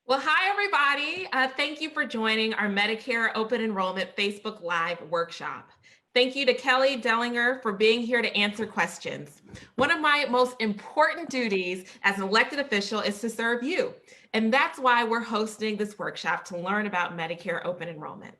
Well, hi, everybody. Thank you for joining our Medicare Open Enrollment Facebook Live workshop. Thank you to Kelly Dellinger for being here to answer questions. One of my most important duties as an elected official is to serve you. And that's why we're hosting this workshop to learn about Medicare Open Enrollment.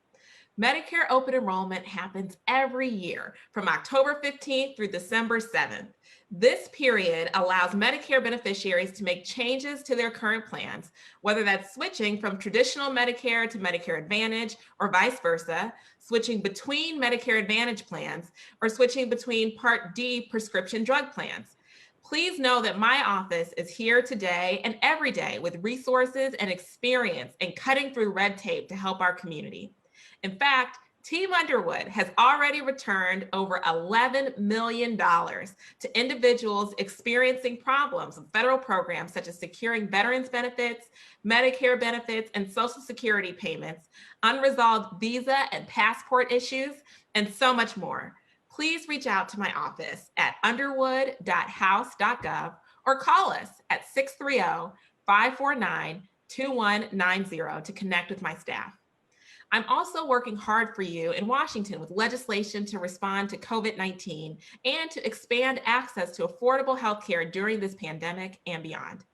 Medicare open enrollment happens every year from October 15th through December 7th. This period allows Medicare beneficiaries to make changes to their current plans, whether that's switching from traditional Medicare to Medicare Advantage or vice versa, switching between Medicare Advantage plans, or switching between Part D prescription drug plans. Please know that my office is here today and every day with resources and experience in cutting through red tape to help our community. In fact, Team Underwood has already returned over $11 million to individuals experiencing problems with federal programs such as securing veterans benefits, Medicare benefits, and Social Security payments, unresolved visa and passport issues, and so much more. Please reach out to my office at underwood.house.gov or call us at 630-549-2190 to connect with my staff. I'm also working hard for you in Washington with legislation to respond to COVID-19 and to expand access to affordable healthcare during this pandemic and beyond.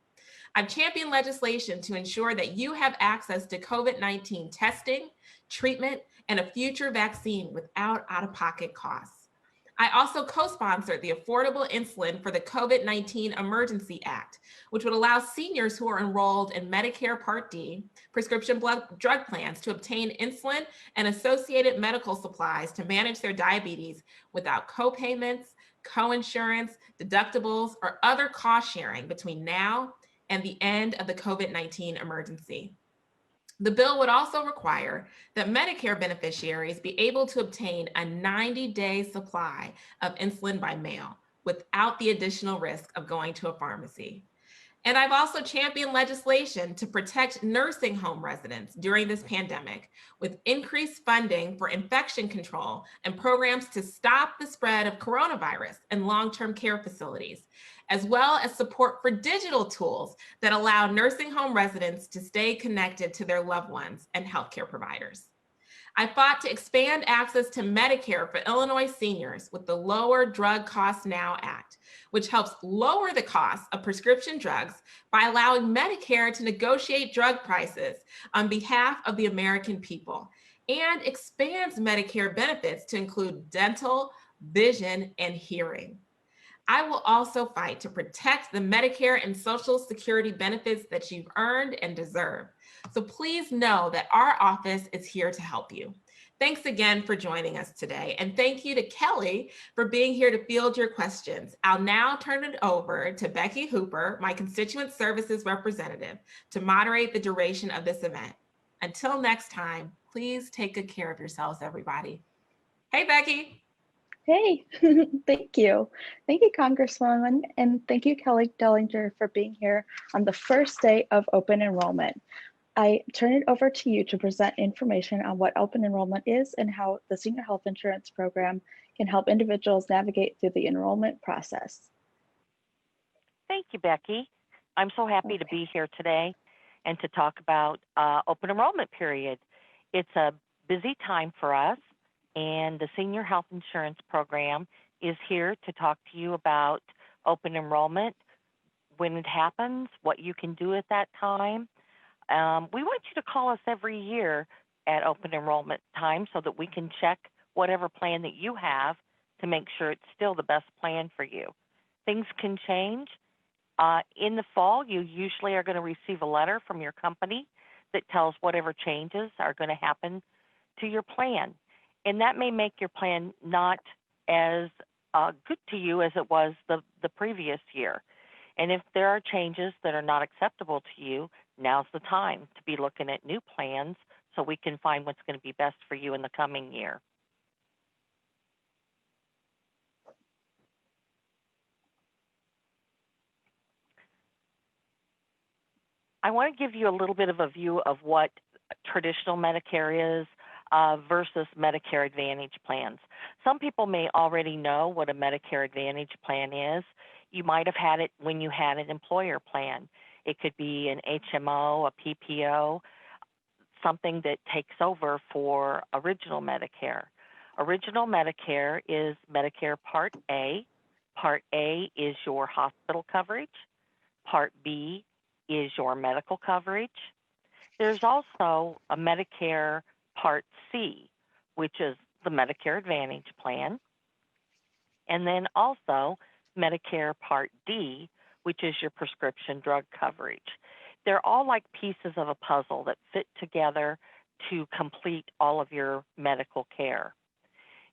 I've championed legislation to ensure that you have access to COVID-19 testing, treatment, and a future vaccine without out-of-pocket costs. I also co-sponsored the Affordable Insulin for the COVID-19 Emergency Act, which would allow seniors who are enrolled in Medicare Part D prescription drug plans to obtain insulin and associated medical supplies to manage their diabetes without co-payments, co-insurance, deductibles, or other cost sharing between now and the end of the COVID-19 emergency. The bill would also require that Medicare beneficiaries be able to obtain a 90-day supply of insulin by mail without the additional risk of going to a pharmacy. And I've also championed legislation to protect nursing home residents during this pandemic with increased funding for infection control and programs to stop the spread of coronavirus in long-term care facilities, as well as support for digital tools that allow nursing home residents to stay connected to their loved ones and healthcare providers. I fought to expand access to Medicare for Illinois seniors with the Lower Drug Costs Now Act, which helps lower the cost of prescription drugs by allowing Medicare to negotiate drug prices on behalf of the American people, and expands Medicare benefits to include dental, vision, and hearing. I will also fight to protect the Medicare and Social Security benefits that you've earned and deserve. So please know that our office is here to help you. Thanks again for joining us today. And thank you to Kelly for being here to field your questions. I'll now turn it over to Becky Hooper, my constituent services representative, to moderate the duration of this event. Until next time, please take good care of yourselves, everybody. Hey, Becky. Hey, thank you. Thank you, Congresswoman, and thank you, Kelly Dellinger, for being here on the first day of open enrollment. I turn it over to you to present information on what open enrollment is and how the Senior Health Insurance Program can help individuals navigate through the enrollment process. Thank you, Becky. I'm so happy to be here today and to talk about open enrollment period. It's a busy time for us, and the Senior Health Insurance Program is here to talk to you about open enrollment, when it happens, what you can do at that time. We want you to call us every year at open enrollment time so that we can check whatever plan that you have to make sure it's still the best plan for you. Things can change. In the fall, you usually are going to receive a letter from your company that tells whatever changes are going to happen to your plan. And that may make your plan not as good to you as it was the previous year. And if there are changes that are not acceptable to you, now's the time to be looking at new plans so we can find what's going to be best for you in the coming year. I want to give you a little bit of a view of what traditional Medicare is versus Medicare Advantage plans. Some people may already know what a Medicare Advantage plan is. You might have had it when you had an employer plan. It could be an HMO, a PPO, something that takes over for Original Medicare. Original Medicare is Medicare Part A. Part A is your hospital coverage. Part B is your medical coverage. There's also a Medicare Part C, which is the Medicare Advantage plan. And then also Medicare Part D, which is your prescription drug coverage. They're all like pieces of a puzzle that fit together to complete all of your medical care.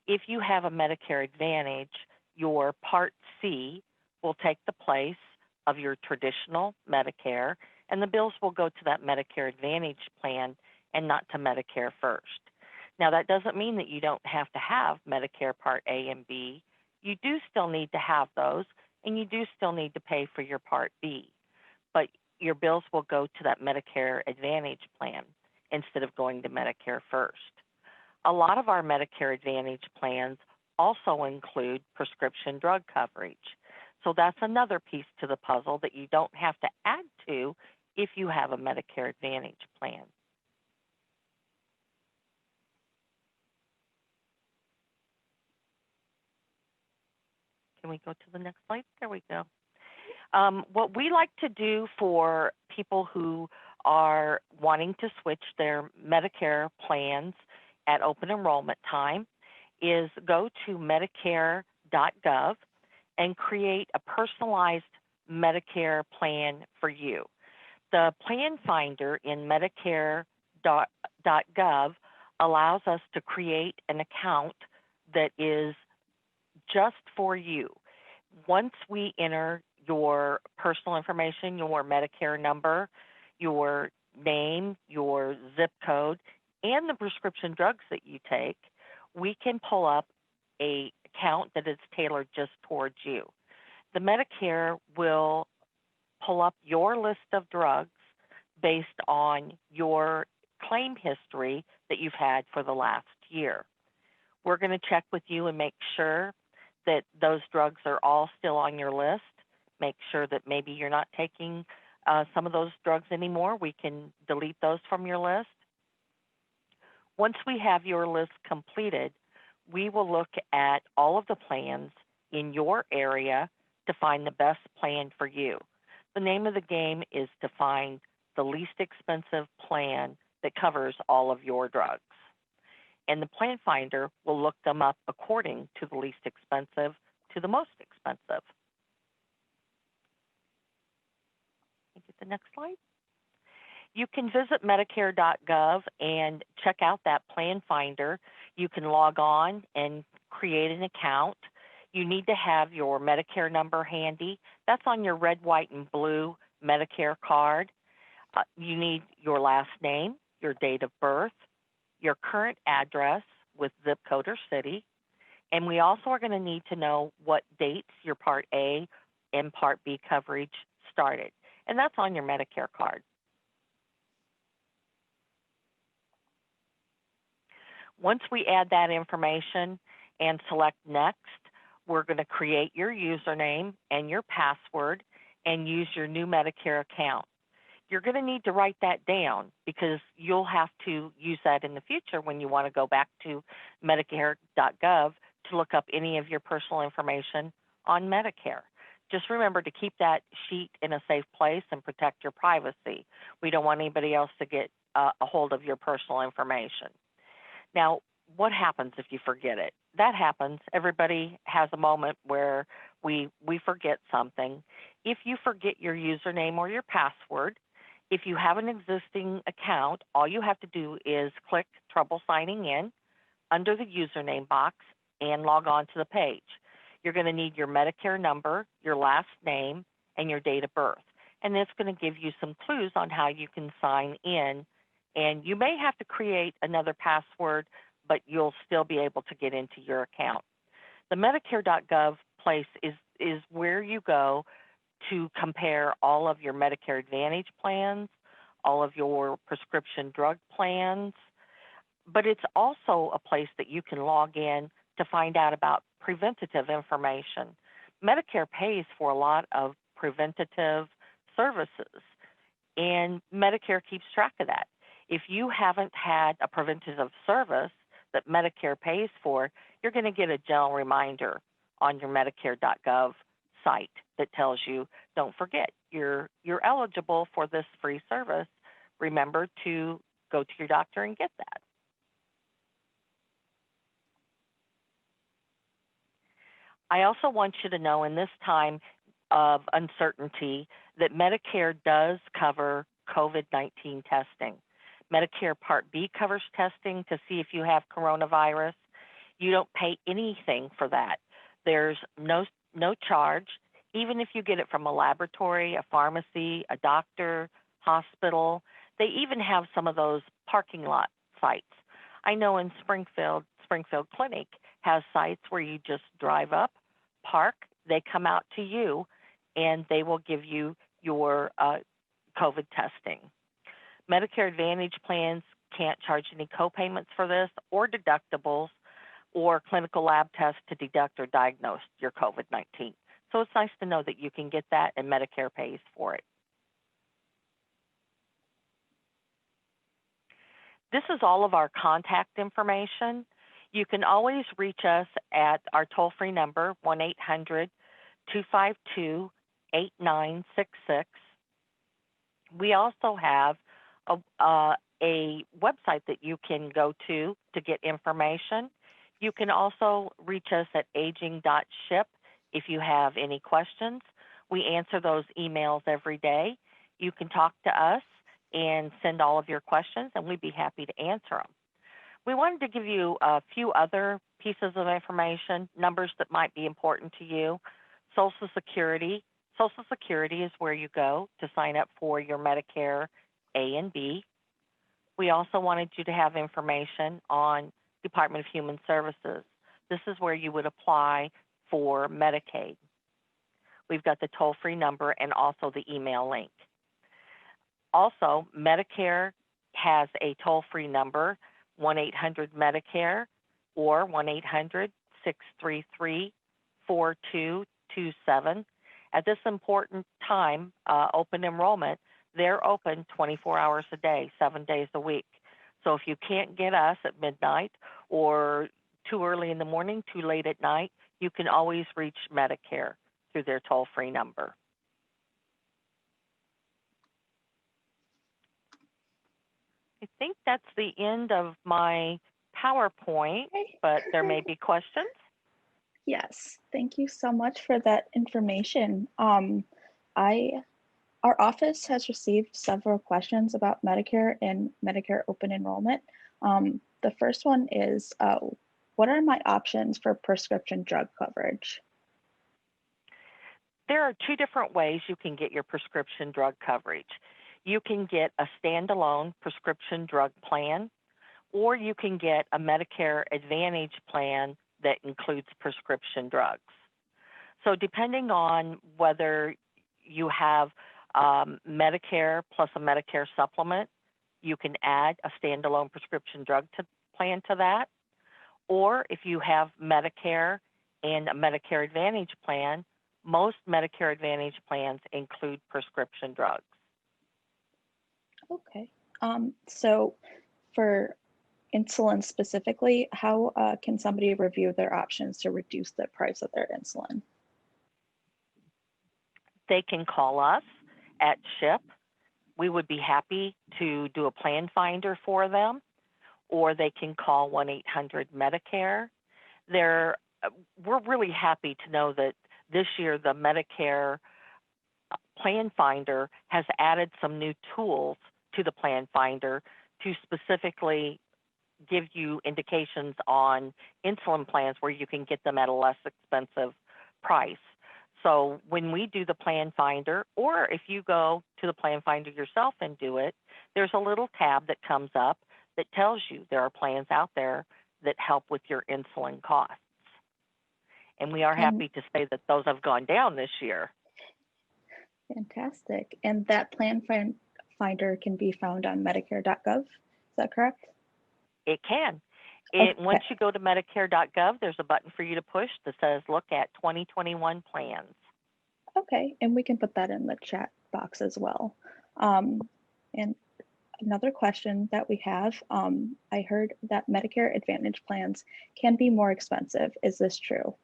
If you have a Medicare Advantage, your Part C will take the place of your traditional Medicare, and the bills will go to that Medicare Advantage plan and not to Medicare first. Now, that doesn't mean that you don't have to have Medicare Part A and B. You do still need to have those, and you do still need to pay for your Part B. But your bills will go to that Medicare Advantage plan instead of going to Medicare first. A lot of our Medicare Advantage plans also include prescription drug coverage. So that's another piece to the puzzle that you don't have to add to if you have a Medicare Advantage plan. Can we go to the next slide? There we go. What we like to do for people who are wanting to switch their Medicare plans at open enrollment time is go to Medicare.gov and create a personalized Medicare plan for you. The plan finder in Medicare.gov allows us to create an account that is just for you. Once we enter your personal information, your Medicare number, your name, your zip code, and the prescription drugs that you take, we can pull up an account that is tailored just towards you. The Medicare will pull up your list of drugs based on your claim history that you've had for the last year. We're going to check with you and make sure that those drugs are all still on your list. Make sure that maybe you're not taking some of those drugs anymore. We can delete those from your list. Once we have your list completed, we will look at all of the plans in your area to find the best plan for you. The name of the game is to find the least expensive plan that covers all of your drugs. And the plan finder will look them up according to the least expensive to the most expensive. Can you get the next slide? You can visit Medicare.gov and check out that plan finder. You can log on and create an account. You need to have your Medicare number handy. That's on your red, white, and blue Medicare card. You need your last name, your date of birth, your current address with zip code or city. And we also are going to need to know what dates your Part A and Part B coverage started. And that's on your Medicare card. Once we add that information and select Next, we're going to create your username and your password and use your new Medicare account. You're going to need to write that down because you'll have to use that in the future when you want to go back to Medicare.gov to look up any of your personal information on Medicare. Just remember to keep that sheet in a safe place and protect your privacy. We don't want anybody else to get a hold of your personal information. Now, what happens if you forget it? That happens. Everybody has a moment where we forget something. If you forget your username or your password, if you have an existing account, all you have to do is click Trouble Signing In under the username box and log on to the page. You're going to need your Medicare number, your last name, and your date of birth. And it's going to give you some clues on how you can sign in. And you may have to create another password, but you'll still be able to get into your account. The Medicare.gov place is where you go to compare all of your Medicare Advantage plans, all of your prescription drug plans, but it's also a place that you can log in to find out about preventative information. Medicare pays for a lot of preventative services. and Medicare keeps track of that. If you haven't had a preventative service that Medicare pays for, you're going to get a general reminder on your Medicare.gov site that tells you, don't forget, you're eligible for this free service. Remember to go to your doctor and get that. I also want you to know in this time of uncertainty that Medicare does cover COVID-19 testing. Medicare Part B covers testing to see if you have coronavirus. You don't pay anything for that. There's no charge, even if you get it from a laboratory, a pharmacy, a doctor, hospital. They even have some of those parking lot sites. I know in Springfield Clinic has sites where you just drive up, park, they come out to you, and they will give you your COVID testing. Medicare Advantage plans can't charge any co-payments for this or deductibles or clinical lab tests to deduct or diagnose your COVID-19. So it's nice to know that you can get that and Medicare pays for it. This is all of our contact information. You can always reach us at our toll-free number, 1-800-252-8966. We also have a website that you can go to get information. You can also reach us at aging.ship if you have any questions. We answer those emails every day. You can talk to us and send all of your questions, and we'd be happy to answer them. We wanted to give you a few other pieces of information, numbers that might be important to you. Social Security. Social Security is where you go to sign up for your Medicare A and B. We also wanted you to have information on Department of Human Services. This is where you would apply for Medicaid. We've got the toll-free number and also the email link. Also, Medicare has a toll-free number, 1-800-MEDICARE or 1-800-633-4227. At this important time, open enrollment, they're open 24 hours a day, 7 days a week. So if you can't get us at midnight or too early in the morning, too late at night, you can always reach Medicare through their toll-free number. I think that's the end of my PowerPoint, but there may be questions. Yes, thank you so much for that information. Our office has received several questions about Medicare and Medicare open enrollment. The first one is, what are my options for prescription drug coverage? There are two different ways you can get your prescription drug coverage. You can get a standalone prescription drug plan, or you can get a Medicare Advantage plan that includes prescription drugs. So depending on whether you have Medicare plus a Medicare supplement, you can add a standalone prescription drug plan to that. Or if you have Medicare and a Medicare Advantage plan, most Medicare Advantage plans include prescription drugs. Okay. So for insulin specifically, how can somebody review their options to reduce the price of their insulin? They can call us at SHIP. We would be happy to do a plan finder for them, or they can call 1-800-MEDICARE. We're really happy to know that this year the Medicare plan finder has added some new tools to the plan finder to specifically give you indications on insulin plans where you can get them at a less expensive price. So when we do the plan finder, or if you go to the plan finder yourself and do it, there's a little tab that comes up that tells you there are plans out there that help with your insulin costs. And we are happy to say that those have gone down this year. Fantastic. And that plan finder can be found on Medicare.gov. Is that correct? It can. Okay. Once you go to Medicare.gov, there's a button for you to push that says look at 2021 plans. Okay, and we can put that in the chat box as well. And another question that we have, I heard that Medicare Advantage plans can be more expensive. Is this true?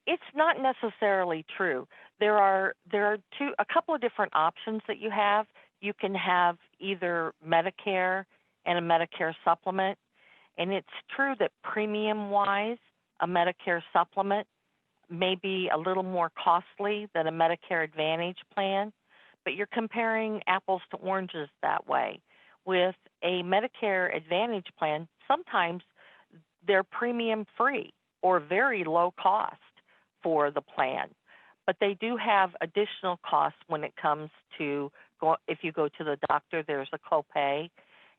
It's not necessarily true. There are a couple of different options that you have. You can have either Medicare and a Medicare supplement, and it's true that premium-wise, a Medicare supplement may be a little more costly than a Medicare Advantage plan, but you're comparing apples to oranges that way. With a Medicare Advantage plan, sometimes they're premium free or very low cost for the plan, but they do have additional costs when it comes to if you go to the doctor, there's a copay.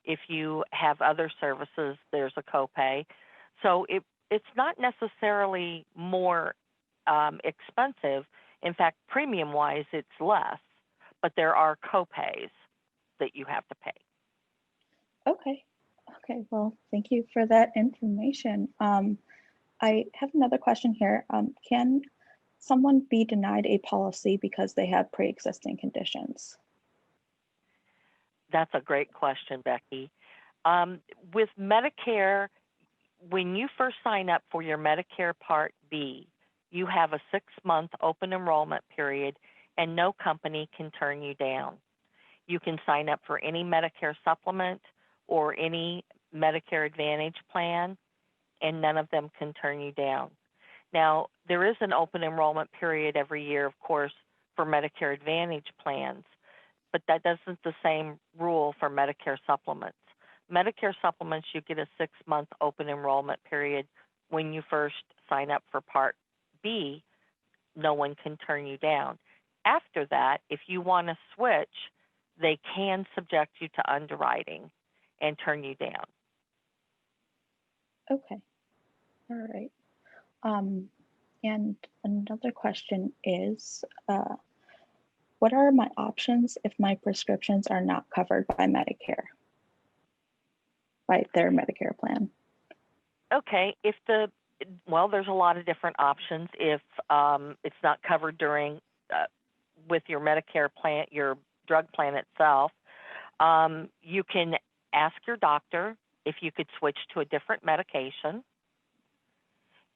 If you have other services, there's a copay. So it's not necessarily more expensive. In fact, premium-wise, it's less, but there are copays that you have to pay. Okay. Okay. Well, thank you for that information. I have another question here. Can someone be denied a policy because they have pre-existing conditions? That's a great question, Becky. With Medicare, when you first sign up for your Medicare Part B, you have a 6-month open enrollment period and no company can turn you down. You can sign up for any Medicare supplement or any Medicare Advantage plan, and none of them can turn you down. Now, there is an open enrollment period every year, of course, for Medicare Advantage plans, but that doesn't the same rule for Medicare supplements. Medicare supplements, you get a 6-month open enrollment period when you first sign up for Part B. No one can turn you down. After that, if you want to switch, they can subject you to underwriting and turn you down. Okay. All right. And another question is, what are my options if my prescriptions are not covered by Medicare, by their Medicare plan? Okay, well, there's a lot of different options. If it's not covered during with your Medicare plan, your drug plan itself, you can ask your doctor if you could switch to a different medication.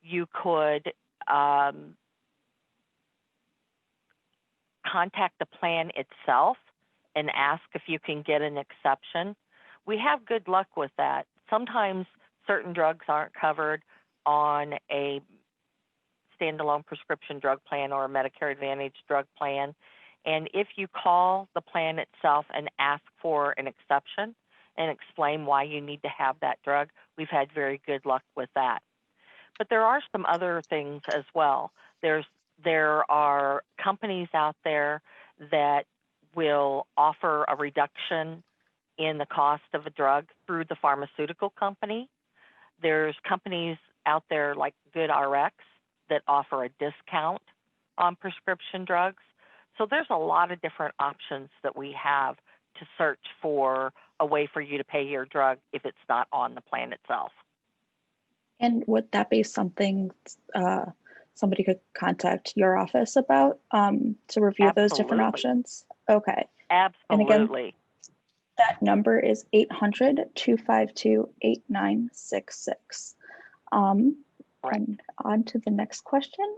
You could contact the plan itself and ask if you can get an exception. We have good luck with that. Sometimes certain drugs aren't covered on a standalone prescription drug plan or a Medicare Advantage drug plan. And if you call the plan itself and ask for an exception and explain why you need to have that drug, we've had very good luck with that. But there are some other things as well. There are companies out there that will offer a reduction in the cost of a drug through the pharmaceutical company. There's companies out there like GoodRx that offer a discount on prescription drugs. So there's a lot of different options that we have to search for a way for you to pay your drug if it's not on the plan itself. And would that be something somebody could contact your office about to review those different options? Okay. Absolutely. And again, that number is 800-252-8966. Right. And on to the next question.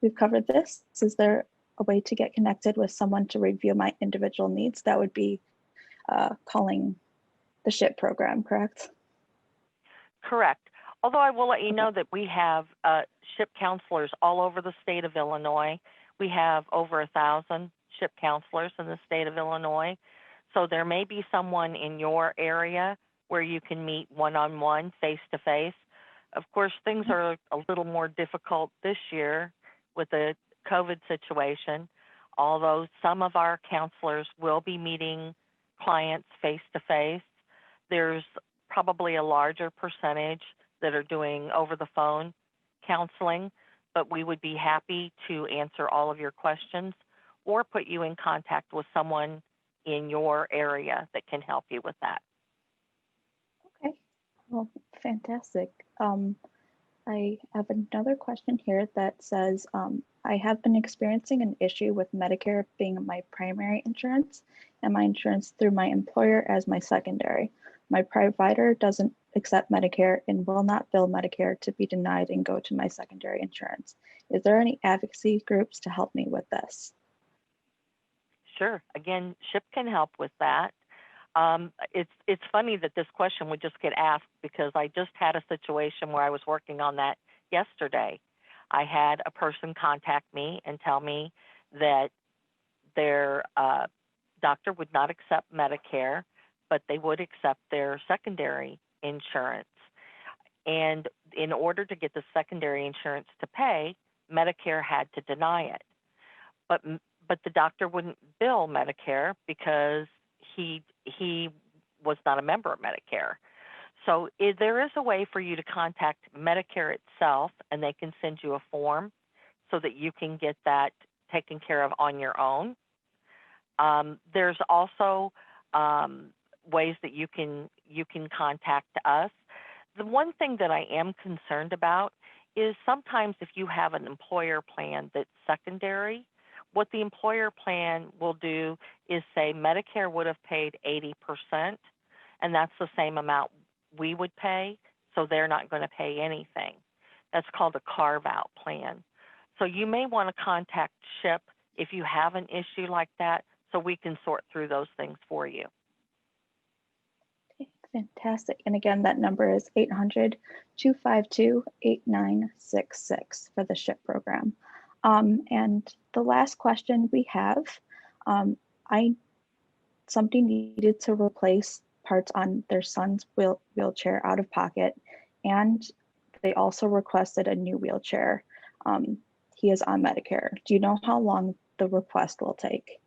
We've covered this. Is there a way to get connected with someone to review my individual needs? That would be calling the SHIP program, correct? Correct. Although I will let you know that we have SHIP counselors all over the state of Illinois. We have over 1,000 SHIP counselors in the state of Illinois. So there may be someone in your area where you can meet one-on-one, face-to-face. Of course, things are a little more difficult this year with the COVID situation, although some of our counselors will be meeting clients face-to-face. There's probably a larger percentage that are doing over-the-phone counseling, but we would be happy to answer all of your questions or put you in contact with someone in your area that can help you with that. Okay, well, fantastic. I have another question here that says, I have been experiencing an issue with Medicare being my primary insurance and my insurance through my employer as my secondary. My provider doesn't accept Medicare and will not bill Medicare to be denied and go to my secondary insurance. Is there any advocacy groups to help me with this? Sure. Again, SHIP can help with that. It's funny that this question would just get asked because I just had a situation where I was working on that yesterday. I had a person contact me and tell me that their doctor would not accept Medicare, but they would accept their secondary insurance. And in order to get the secondary insurance to pay, Medicare had to deny it. But the doctor wouldn't bill Medicare because he was not a member of Medicare. So there is a way for you to contact Medicare itself, and they can send you a form so that you can get that taken care of on your own. There's also ways that you can contact us. The one thing that I am concerned about is sometimes if you have an employer plan that's secondary, what the employer plan will do is say Medicare would have paid 80%, and that's the same amount we would pay, so they're not going to pay anything. That's called a carve-out plan. So you may want to contact SHIP if you have an issue like that, so we can sort through those things for you. Okay, fantastic. And again, that number is 800-252-8966 for the SHIP program. And the last question we have, somebody needed to replace parts on their son's wheelchair out of pocket, and they also requested a new wheelchair. He is on Medicare. Do you know how long the request will take?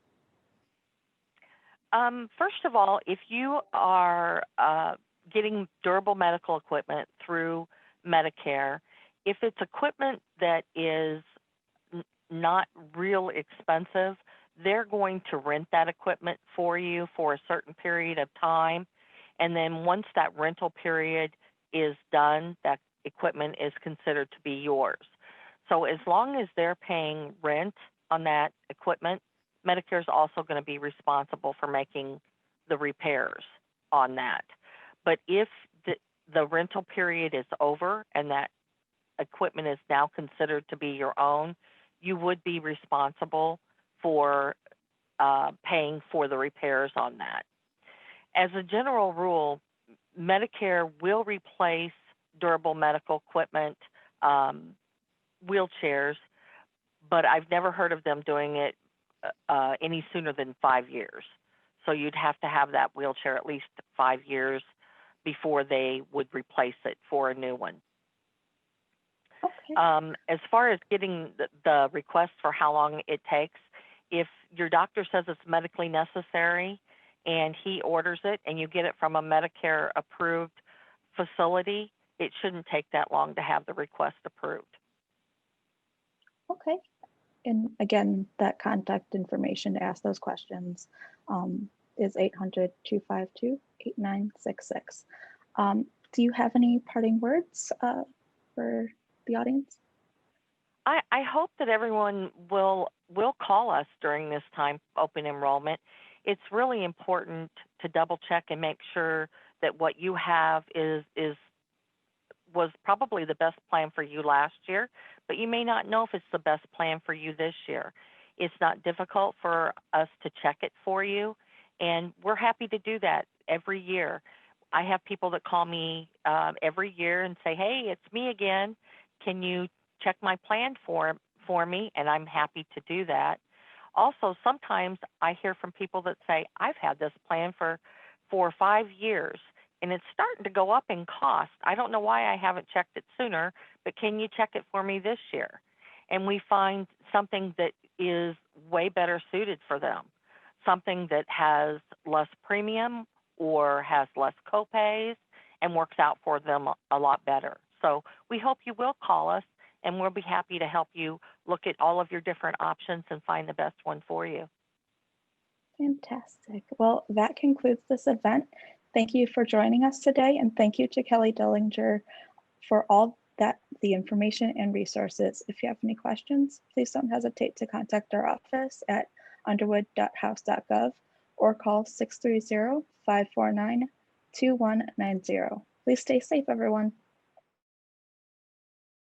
First of all, if you are getting durable medical equipment through Medicare, if it's equipment that is not real expensive, they're going to rent that equipment for you for a certain period of time. And then once that rental period is done, that equipment is considered to be yours. So as long as they're paying rent on that equipment, Medicare is also going to be responsible for making the repairs on that. But if the rental period is over and that equipment is now considered to be your own, you would be responsible for paying for the repairs on that. As a general rule, Medicare will replace durable medical equipment, wheelchairs, but I've never heard of them doing it any sooner than 5 years. So you'd have to have that wheelchair at least 5 years before they would replace it for a new one. Okay. As far as getting the request for how long it takes, if your doctor says it's medically necessary and he orders it and you get it from a Medicare approved facility, it shouldn't take that long to have the request approved. Okay. And again, that contact information to ask those questions is 800-252-8966. Do you have any parting words for the audience? I hope that everyone will call us during this time, open enrollment. It's really important to double check and make sure that what you have was probably the best plan for you last year, but you may not know if it's the best plan for you this year. It's not difficult for us to check it for you, and we're happy to do that every year. I have people that call me every year and say, hey, it's me again. Can you check my plan for me? And I'm happy to do that. Also, sometimes I hear from people that say, I've had this plan for 4 or 5 years, and it's starting to go up in cost. I don't know why I haven't checked it sooner, but can you check it for me this year? And we find something that is way better suited for them, something that has less premium or has less copays and works out for them a lot better. So we hope you will call us, and we'll be happy to help you look at all of your different options and find the best one for you. Fantastic. Well, that concludes this event. Thank you for joining us today, and thank you to Kelly Dellinger for all the information and resources. If you have any questions, please don't hesitate to contact our office at underwood.house.gov or call 630-549-2190. Please stay safe, everyone.